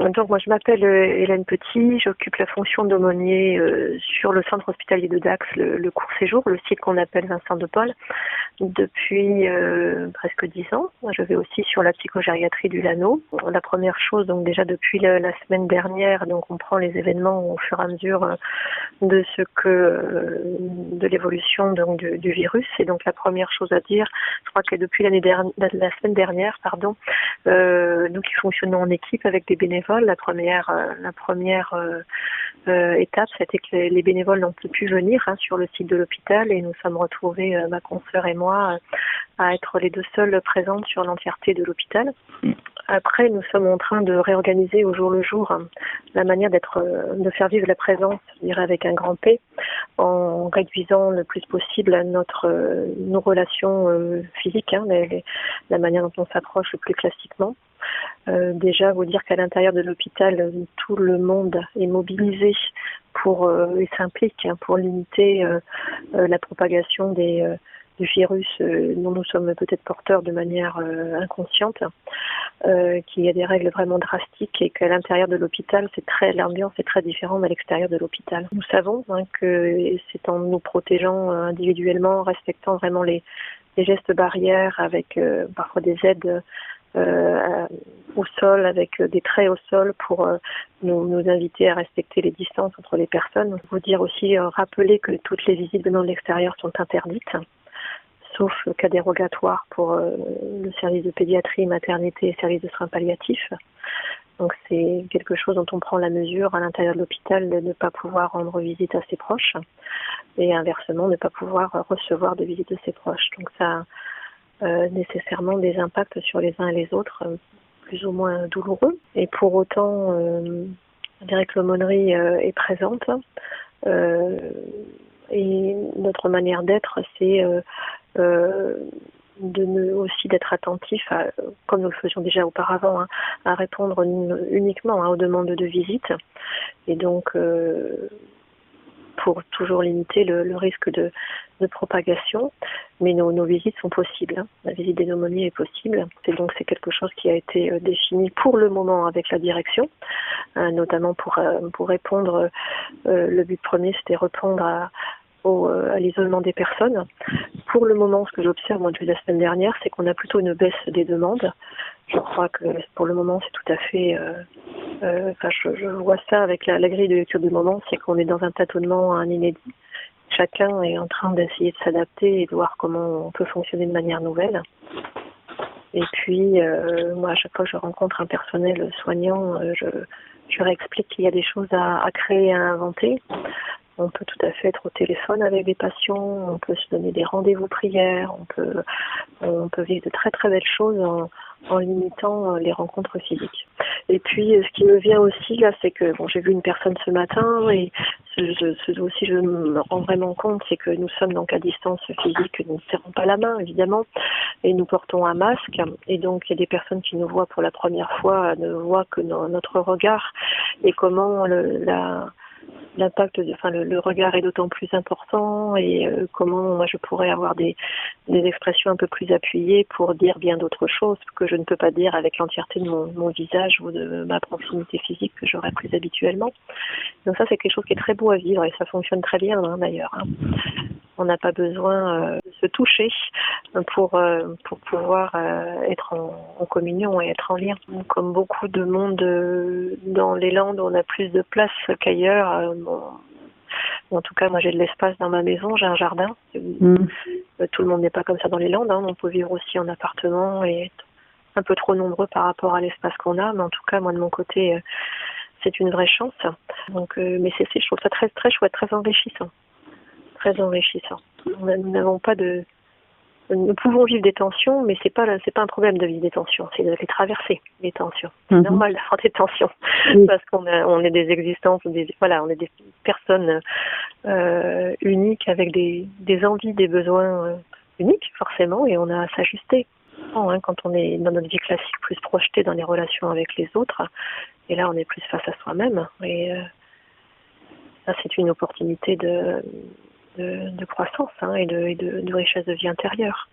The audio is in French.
Donc moi je m'appelle Hélène Petit, j'occupe la fonction d'aumônier sur le centre hospitalier de Dax, le court séjour, le site qu'on appelle Vincent de Paul, depuis presque 10 ans. Moi, je vais aussi sur la psychogériatrie du Lano. La première chose, donc déjà depuis la semaine dernière, donc on prend les événements au fur et à mesure de de l'évolution donc du virus. Et donc la première chose à dire, je crois que depuis la semaine dernière, nous qui fonctionnons en équipe avec des bénévoles, la première étape, c'était que les bénévoles n'ont plus pu venir sur le site de l'hôpital et nous sommes retrouvés, ma consoeur et moi, à être les deux seules présentes sur l'entièreté de l'hôpital. Après, nous sommes en train de réorganiser au jour le jour la manière de faire vivre la présence, je dirais avec un grand P, en réduisant le plus possible nos relations physiques, la manière dont on s'approche le plus classiquement. Déjà, vous dire qu'à l'intérieur de l'hôpital, tout le monde est mobilisé et s'implique pour limiter la propagation du virus dont nous sommes peut-être porteurs de manière inconsciente, qu'il y a des règles vraiment drastiques et qu'à l'intérieur de l'hôpital, l'ambiance est très différente de l'extérieur de l'hôpital. Nous savons que c'est en nous protégeant individuellement, en respectant vraiment les gestes barrières avec parfois des aides au sol, avec des traits au sol pour nous inviter à respecter les distances entre les personnes. Vous dire aussi, rappeler que toutes les visites venant de l'extérieur sont interdites, sauf cas dérogatoire pour le service de pédiatrie, maternité et service de soins palliatifs. Donc c'est quelque chose dont on prend la mesure à l'intérieur de l'hôpital de ne pas pouvoir rendre visite à ses proches et inversement ne pas pouvoir recevoir de visite de ses proches. Donc ça a nécessairement des impacts sur les uns et les autres, plus ou moins douloureux. Et pour autant, je dirais que l'aumônerie est présente. Et notre manière d'être, c'est aussi d'être attentif, comme nous le faisions déjà auparavant, à répondre uniquement aux demandes de visite. Et donc, pour toujours limiter le risque de propagation. Mais nos visites sont possibles. La visite des aumôniers est possible. C'est quelque chose qui a été défini pour le moment avec la direction, notamment pour répondre. Le but premier, c'était répondre à l'isolement des personnes. Pour le moment, ce que j'observe moi, depuis la semaine dernière, c'est qu'on a plutôt une baisse des demandes. Je crois que pour le moment, c'est tout à fait... je vois ça avec la grille de lecture du moment, c'est qu'on est dans un tâtonnement, un inédit. Chacun est en train d'essayer de s'adapter et de voir comment on peut fonctionner de manière nouvelle. Et puis, moi, à chaque fois que je rencontre un personnel soignant, je leur explique qu'il y a des choses à créer, à inventer. On peut tout à fait être au téléphone avec des patients, on peut se donner des rendez-vous prières, on peut vivre de très très belles choses en limitant les rencontres physiques. Et puis ce qui me vient aussi là, c'est que j'ai vu une personne ce matin et ce dont aussi je me rends vraiment compte, c'est que nous sommes donc à distance physique, nous ne serrons pas la main évidemment, et nous portons un masque. Et donc il y a des personnes qui nous voient pour la première fois, ne voient que notre regard et comment l'impact, le regard est d'autant plus important et comment moi je pourrais avoir des expressions un peu plus appuyées pour dire bien d'autres choses que je ne peux pas dire avec l'entièreté de mon visage ou de ma proximité physique que j'aurais plus habituellement. Donc ça c'est quelque chose qui est très beau à vivre et ça fonctionne très bien d'ailleurs. On n'a pas besoin de se toucher pour pouvoir être en communion et être en lien. Comme beaucoup de monde dans les Landes, on a plus de place qu'ailleurs. En tout cas, moi j'ai de l'espace dans ma maison, j'ai un jardin. Tout le monde n'est pas comme ça dans les Landes. On peut vivre aussi en appartement et être un peu trop nombreux par rapport à l'espace qu'on a. Mais en tout cas, moi de mon côté, c'est une vraie chance. Donc, mais je trouve ça très très chouette, très enrichissant. Très enrichissant. Nous n'avons pas nous pouvons vivre des tensions, mais c'est pas un problème de vivre des tensions, c'est de les traverser, les tensions. C'est normal d'avoir des tensions, parce qu'on est des existences, on est des personnes uniques avec des envies, des besoins uniques forcément, et on a à s'ajuster. Quand on est dans notre vie classique plus projeté dans les relations avec les autres, et là on est plus face à soi-même, et là c'est une opportunité de croissance et de richesse de vie intérieure.